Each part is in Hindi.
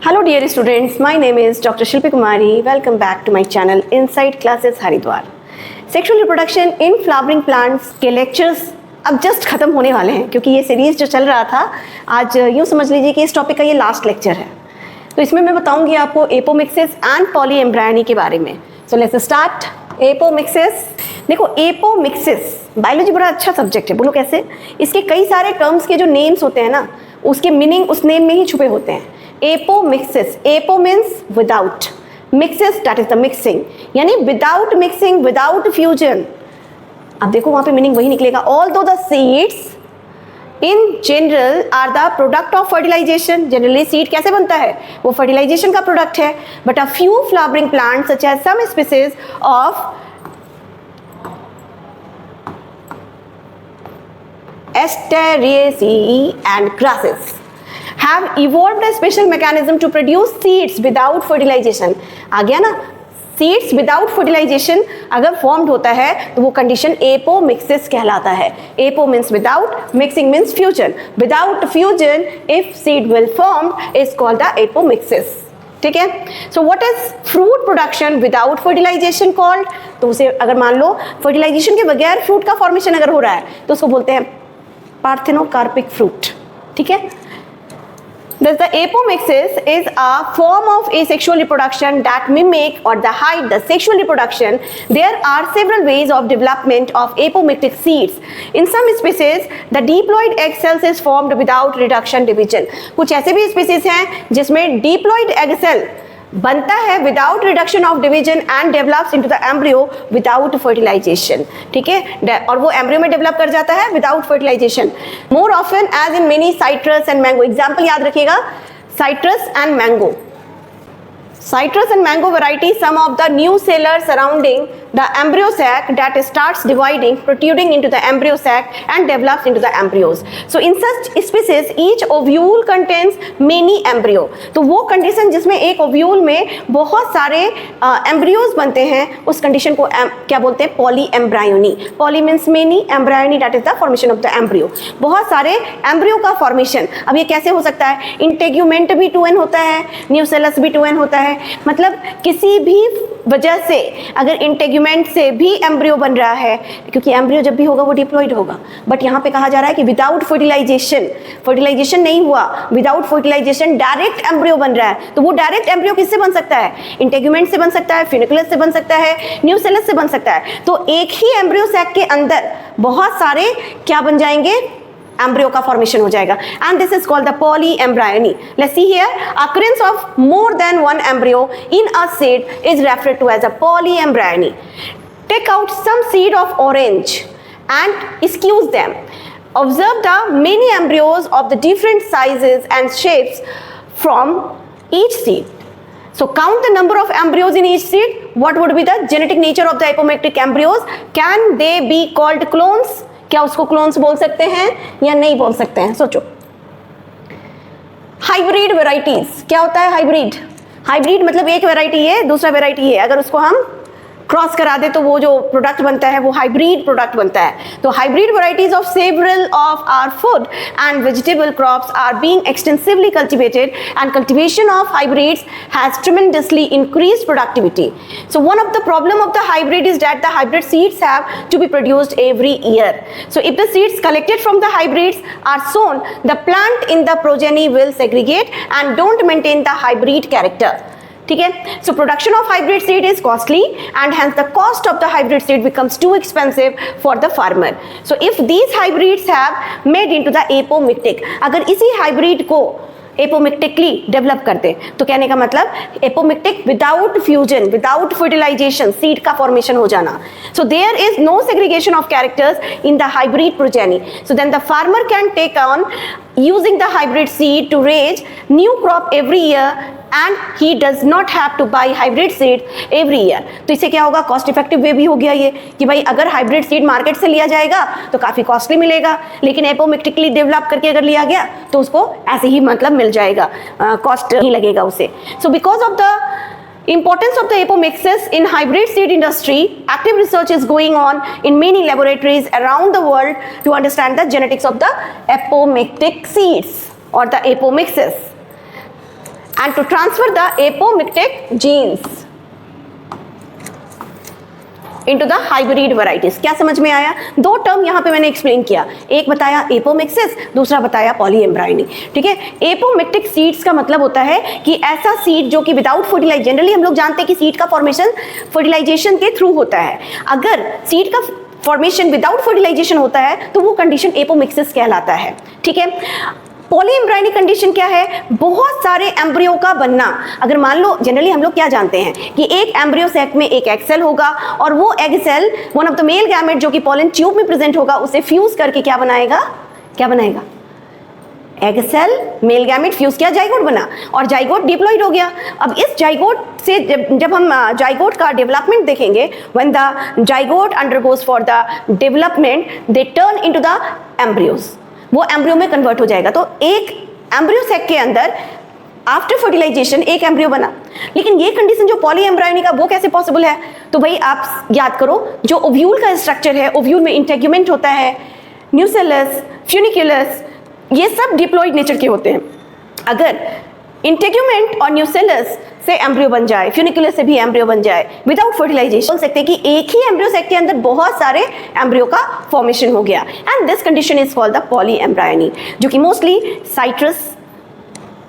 Hello dear students, my name is Dr. Shilpi Kumari. Welcome back to my channel Inside Classes Haridwar. Sexual reproduction in flowering plants के lectures अब जस्ट ख़त्म होने वाले हैं क्योंकि ये सीरीज़ जो चल रहा था आज यूँ समझ लीजिए कि इस टॉपिक का ये लास्ट लेक्चर है। तो इसमें मैं बताऊंगी आपको एपोमिक्सिस एंड पॉलीएम्ब्रायनी के बारे में। So let's start. एपोमिक्सिस, देखो एपोमिक्सिस बायोलॉजी बड़ा अच्छा सब्जेक्ट है, बोलो कैसे। इसके कई सारे टर्म्स के जो नेम्स होते हैं ना, उसके मीनिंग उस नेम में ही छुपे होते हैं। Apomixis, apo means without, mixis that is the mixing, यानी विदाउट मिक्सिंग, विदाउट फ्यूजन। अब देखो वहां पे मीनिंग वही निकलेगा। Although the seeds in general are the product of fertilization, generally seed कैसे बनता है, वो फर्टिलाइजेशन का प्रोडक्ट है। But a few flowering plants such as some species of Asteraceae and grasses have evolved a special mechanism to produce seeds without fertilization। आ गया ना, सीड्स विदाउट फर्टिलाइजेशन अगर फॉर्म्ड होता है तो वो कंडीशन एपोमिक्सिस कहलाता है। Apo means without, mixing means fusion. Without fusion if seed will formed is called the apomixis. ठीक है। So what is fruit production without fertilization called, तो उसे अगर मान लो फर्टिलाइजेशन के बगैर फ्रूट का फॉर्मेशन अगर हो रहा है तो उसको बोलते हैं पार्थेनोकार्पिक फ्रूट। ठीक है। Thus the apomixis is a form of asexual reproduction that mimic or the hide the sexual reproduction. There are several ways of development of apomictic seeds. In some species, the diploid egg cells is formed without reduction division. कुछ ऐसे भी species हैं जिसमें diploid egg cell बनता है without reduction of division and develops into the embryo without fertilization. ठीक है, और वो एम्ब्रियो में डेवलप कर जाता है without fertilization. More often as in many citrus and mango. Example याद रखिएगा, citrus and mango. Citrus and mango variety, some of the new cells surrounding the embryo sac that starts dividing, protruding into the embryo sac and develops into the embryos. So in such species, each ovule contains many embryo. तो वो कंडीशन जिसमें एक ओव्यूल में बहुत सारे एम्ब्रियोज बनते हैं, उस कंडीशन को क्या बोलते हैं, polyembryony. Poly means many, embryony that is the formation of the embryo. बहुत सारे एम्ब्रियो का फॉर्मेशन। अब ये कैसे हो सकता है, इंटेग्यूमेंट भी 2n होता है, न्यूसेलस भी 2n होता है। मतलब किसी भी वजह से अगर इंटेग्यूमेंट से भी एम्ब्रियो बन रहा है, क्योंकि एम्ब्रियो जब भी होगा वो डिप्लॉइड होगा, बट यहाँ पे कहा जा रहा है कि विदाउट फर्टिलाइजेशन, फर्टिलाइजेशन नहीं हुआ, विदाउट फर्टिलाइजेशन डायरेक्ट एम्ब्रियो बन रहा है। तो वो डायरेक्ट एम्ब्रियो किससे बन सकता है, इंटेग्यूमेंट से बन सकता है, फिनिकुलस से बन सकता है, न्यूसेलस से बन सकता है। तो एक ही एम्ब्रियो सैक के अंदर बहुत सारे क्या बन जाएंगे, एम्ब्रियो का फॉर्मेशन हो जाएगा। And this is called the polyembryony. Let's see here, occurrence of more than one embryo in a seed is referred to as a polyembryony. Take out some seed of orange and squeeze them. Observe the many embryos of the different sizes and shapes from each seed. So count the number of embryos in each seed. What would be the genetic nature of the apomictic embryos? Can they be called clones? क्या उसको क्लोन्स बोल सकते हैं या नहीं बोल सकते हैं, सोचो। हाइब्रिड वेराइटीज, क्या होता है हाइब्रिड? हाइब्रिड मतलब एक वेराइटी है दूसरा वेराइटी है, अगर उसको हम क्रॉस करा दे तो वो जो प्रोडक्ट बनता है वो हाइब्रिड प्रोडक्ट बनता है। तो hybrid varieties of several of our food and vegetable crops are being extensively cultivated and cultivation of hybrids has tremendously increased productivity. So one of the problem of the hybrid is that the hybrid seeds have to be produced every year. So if the seeds collected from the hybrids are sown, the plant in the progeny will segregate and don't maintain the hybrid character. ठीक है, so production of hybrid seed is costly and hence the cost of the hybrid seed becomes too expensive for the farmer. So if these hybrids have made into the apomictic, अगर इसी hybrid को एपोमिक्टिकली डेवलप करते, तो कहने का मतलब apomictic without fusion, without fertilization, seed का फॉर्मेशन हो जाना. So there is no segregation of characters in the hybrid progeny. So then the farmer can take on using the hybrid seed to raise new crop every year and he does not have to buy hybrid seed every year. तो इससे क्या होगा, कॉस्ट इफेक्टिव वे भी हो गया ये कि भाई अगर हाइब्रिड सीड मार्केट से लिया जाएगा तो काफ़ी कॉस्टली मिलेगा, लेकिन एपोमिक्टिकली डेवलप करके अगर लिया गया तो उसको ऐसे ही मतलब मिल जाएगा, कॉस्ट नहीं लगेगा उसे. So because of the importance of the apomixis in hybrid seed industry, active research is going on in many laboratories around the world to understand the genetics of the apomictic seeds or the apomixis. and to transfer the apomictic genes into the hybrid varieties। क्या समझ में आया? दो टर्म यहाँ पे मैंने एक्सप्लेन किया, एक बताया एपोमिक्सिस, दूसरा बताया पॉलीएम्ब्रायनी। ठीक है, एपोमिक्टिक सीड्स का मतलब होता है कि ऐसा सीड जो कि विदाउट फर्टिलाइज, जनरली हम लोग जानते हैं कि सीड का फॉर्मेशन फर्टिलाइजेशन के थ्रू होता है। अगर सीड का फॉर्मेशन विदाउट फर्टिलाइजेशन होता है तो वो कंडीशन एपोमिक्सिस कहलाता है। ठीक है, पॉलीएम्ब्रायनी कंडीशन क्या है? बहुत सारे एम्ब्रियो का बनना। अगर मान लो, जनरली हम लोग क्या जानते हैं कि एक एम्ब्रियो सैक में एक एग सेल होगा और वो egg cell one of the male gamete जो कि पॉलन ट्यूब में प्रेजेंट होगा उसे फ्यूज करके क्या बनाएगा? क्या बनाएगा? Egg cell male gamete fuse किया, जाइगोट बना और जाइगोट डिप्लॉइड हो गया। अब इस जाइगोट से जब हम जाइगोट का डेवलपमेंट देखेंगे, when the zygote undergoes for the development they turn into the embryos, वो एम्ब्रियो में कन्वर्ट हो जाएगा। तो एक एम्ब्रियो सेक के अंदर आफ्टर फर्टिलाइजेशन एक एम्ब्रियो बना, लेकिन ये कंडीशन जो पॉलीएम्ब्रायनी का वो कैसे पॉसिबल है? तो भाई आप याद करो, जो ओव्यूल का स्ट्रक्चर है, ओव्यूल में इंटेग्यूमेंट होता है, न्यूसेलस, फ्यूनिकुलस, ये सब डिप्लॉइड नेचर के होते हैं। अगर इंटेग्यूमेंट और न्यूसेलस से एम्ब्रियो बन जाए, फ्यूनिकुलस से भी एम्ब्रियो बन जाए विदाउट फर्टिलाइजेशन, बोल सकते हैं कि एक ही एम्ब्रियो सेक के अंदर बहुत सारे एम्ब्रियो का फॉर्मेशन हो गया, and this condition is called the polyembryony, जो कि मोस्टली साइट्रस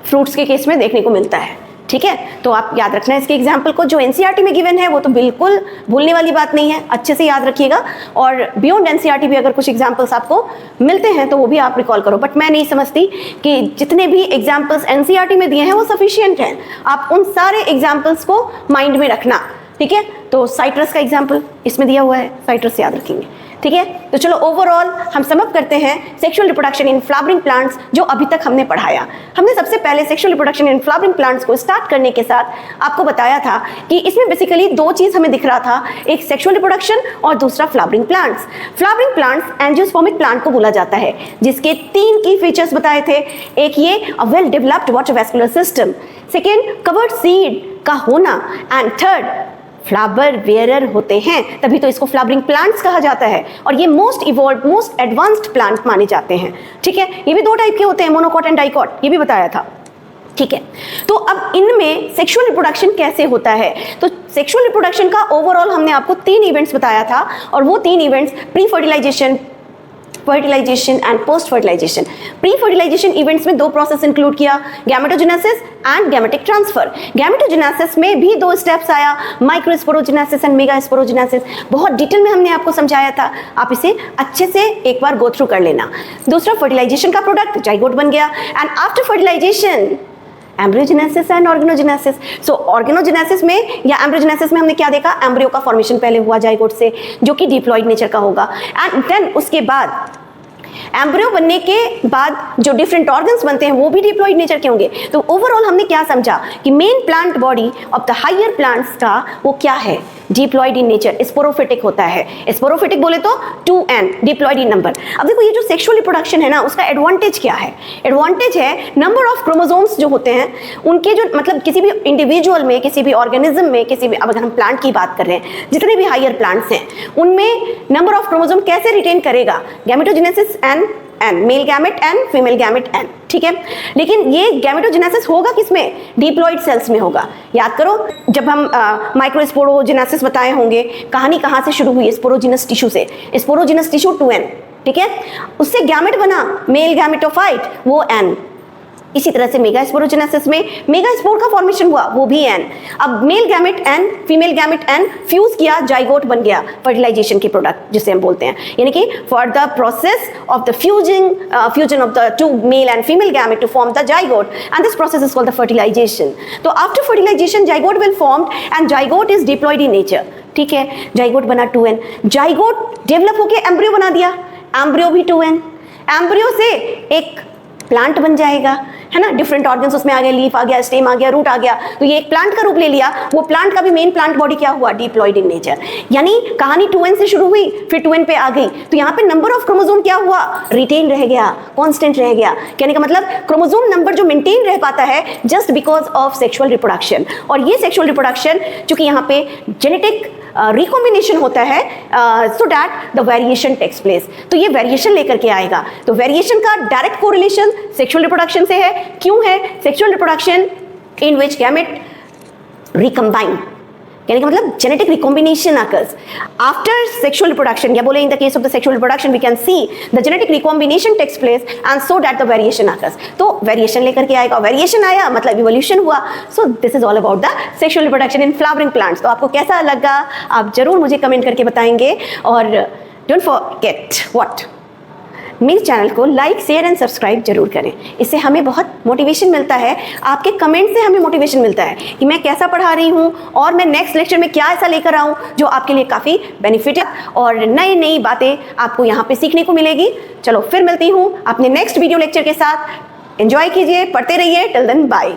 फ्रूट्स के केस में देखने को मिलता है। ठीक है, तो आप याद रखना इसके एग्जाम्पल को, जो एनसीईआरटी में गिवन है वो तो बिल्कुल भूलने वाली बात नहीं है, अच्छे से याद रखिएगा। और बियॉन्ड एनसीईआरटी भी अगर कुछ एग्जाम्पल्स आपको मिलते हैं तो वो भी आप रिकॉल करो, बट मैं नहीं समझती कि जितने भी एग्जाम्पल्स एनसीईआरटी में दिए हैं वो सफिशिएंट हैं। आप उन सारे एग्जाम्पल्स को माइंड में रखना। ठीक है, तो साइट्रस का एग्जाम्पल इसमें दिया हुआ है, साइट्रस याद रखेंगे। ठीक है, तो चलो ओवरऑल हम समअप करते हैं sexual reproduction in flowering plants जो अभी तक हमने पढ़ाया। हमने सबसे पहले sexual reproduction in flowering plants को स्टार्ट करने के साथ आपको बताया था कि इसमें बेसिकली दो चीज हमें दिख रहा था, एक सेक्सुअल रिप्रोडक्शन और दूसरा flowering plants. Flowering plants angiospermic plant को बोला जाता है, जिसके तीन की फीचर्स बताए थे। एक ये well developed water vascular system, second covered seed का होना, एंड थर्ड फ्लावर बेयरर होते हैं, तभी तो इसको फ्लावरिंग प्लांट्स कहा जाता है। और ये most evolve, most advanced plant माने जाते हैं। ठीक है, ये भी दो टाइप के होते हैं, मोनोकॉट एंड डाइकॉट, ये भी बताया था। ठीक है, तो अब इनमें सेक्सुअल रिप्रोडक्शन कैसे होता है? तो सेक्सुअल रिप्रोडक्शन का ओवरऑल हमने आपको 3 इवेंट्स बताया था, और वो 3 events pre fertilization, fertilization and post fertilization. Pre fertilization events में 2 प्रोसेस इंक्लूड किया, gametogenesis and gametic transfer. Gametogenesis में भी 2 स्टेप्स आया, माइक्रोस्पोरोजेनेसिस एंड मेगास्पोरोजेनेसिस। बहुत डिटेल में हमने आपको समझाया था, आप इसे अच्छे से एक बार गो थ्रू कर लेना। दूसरा, फर्टिलाइजेशन का प्रोडक्ट जाइगोट बन गया, and after fertilization embryogenesis and organogenesis. So organogenesis में या एम्ब्रियोजेनेसिस में हमने क्या देखा? एम्ब्रियो का फॉर्मेशन पहले हुआ जाइगोट से, जो कि डिप्लॉइड नेचर का होगा, एंड देन उसके बाद एम्ब्रियो बनने के बाद जो डिफरेंट ऑर्गन्स बनते हैं वो भी डिप्लॉइड नेचर के होंगे। तो ओवरऑल हमने क्या समझा कि main plant body of the higher plants का वो क्या है? डिप्लॉइड इन नेचर, स्पोरोफिटिक होता है। स्पोरोफिटिक बोले तो 2n, डिप्लॉइड इन नंबर। अब देखो, ये जो सेक्सुअल रिप्रोडक्शन है ना, उसका एडवांटेज क्या है? एडवांटेज है नंबर ऑफ क्रोमोसोम्स जो होते हैं उनके, जो मतलब किसी भी इंडिविजुअल में, किसी भी ऑर्गेनिज्म में, किसी भी, अब अगर हम प्लांट की बात कर रहे हैं, जितने भी हायर प्लांट्स हैं उनमें नंबर ऑफ क्रोमोसोम कैसे रिटेन करेगा? Gametogenesis and male gamete and female gamete N. ठीक है, लेकिन ये गैमेटोजेनेसिस होगा किसमें? डिप्लॉइड सेल्स में होगा। याद करो, जब हम माइक्रोस्पोरोजेनेसिस बताए होंगे, कहानी कहाँ से शुरू हुई? स्पोरोजिनस टिश्यू से। स्पोरोजिनस टिश्यू 2n, ठीक है, उससे गैमेट बना मेल गैमेटोफाइट, वो n। इसी तरह से मेगास्पोरोजेनेसिस में मेगास्पोर का फॉर्मेशन हुआ, वो भी n। अब male gamete n, female gamete n fuse किया, जाइगोट बन गया, फर्टिलाइजेशन के प्रोडक्ट जिसे हम बोलते हैं। यानी कि for the process of the fusion of the 2 male and female gamete to form the zygote, and this process is called the fertilisation. तो after fertilisation zygote will formed, and zygote is diploid in nature. ठीक है, जाइगोट बना 2n, जाइगोट डेवलप होकर एम्ब्रियो बना दिया, एम्ब्रियो भी 2n। एम्ब्रियो से एक प्लांट बन जाएगा, है ना, डिफरेंट ऑर्गन्स उसमें आ गए, लीफ आ गया, स्टेम आ गया, रूट आ गया, तो ये एक प्लांट का रूप ले लिया। वो प्लांट का भी मेन प्लांट बॉडी क्या हुआ? Diploid in nature. यानी कहानी 2n से शुरू हुई, फिर 2n पे आ गई, तो यहाँ पे नंबर ऑफ क्रोमोसोम क्या हुआ? रिटेन रह गया, कांस्टेंट रह गया। कहने का मतलब क्रोमोसोम नंबर जो मेंटेन रह पाता है just because of sexual reproduction. और ये सेक्सुअल रिप्रोडक्शन चूंकि यहाँ पे जेनेटिक रिकॉम्बिनेशन होता है, so that the variation takes place, तो ये वेरिएशन लेकर के आएगा। तो वेरिएशन का डायरेक्ट कोरिलेशन सेक्सुअल रिप्रोडक्शन से है। क्यों है? Sexual reproduction in which gamete recombine. कहने का मतलब genetic recombination occurs after sexual reproduction, या बोले in the case of the sexual reproduction we can see the genetic recombination takes place and so that the variation occurs. तो variation लेकर के आएगा, variation आया मतलब evolution हुआ. So this is all about the sexual reproduction in flowering plants. तो आपको कैसा लगा आप जरूर मुझे कमेंट करके बताएंगे. और don't forget what, मेरे चैनल को लाइक शेयर एंड सब्सक्राइब जरूर करें. इससे हमें बहुत मोटिवेशन मिलता है, आपके कमेंट से हमें मोटिवेशन मिलता है कि मैं कैसा पढ़ा रही हूँ और मैं नेक्स्ट लेक्चर में क्या ऐसा लेकर आऊँ जो आपके लिए काफ़ी बेनिफिट है और नई नई बातें आपको यहाँ पे सीखने को मिलेगी. चलो फिर मिलती हूँ अपने नेक्स्ट वीडियो लेक्चर के साथ. एंजॉय कीजिए, पढ़ते रहिए. Till then bye.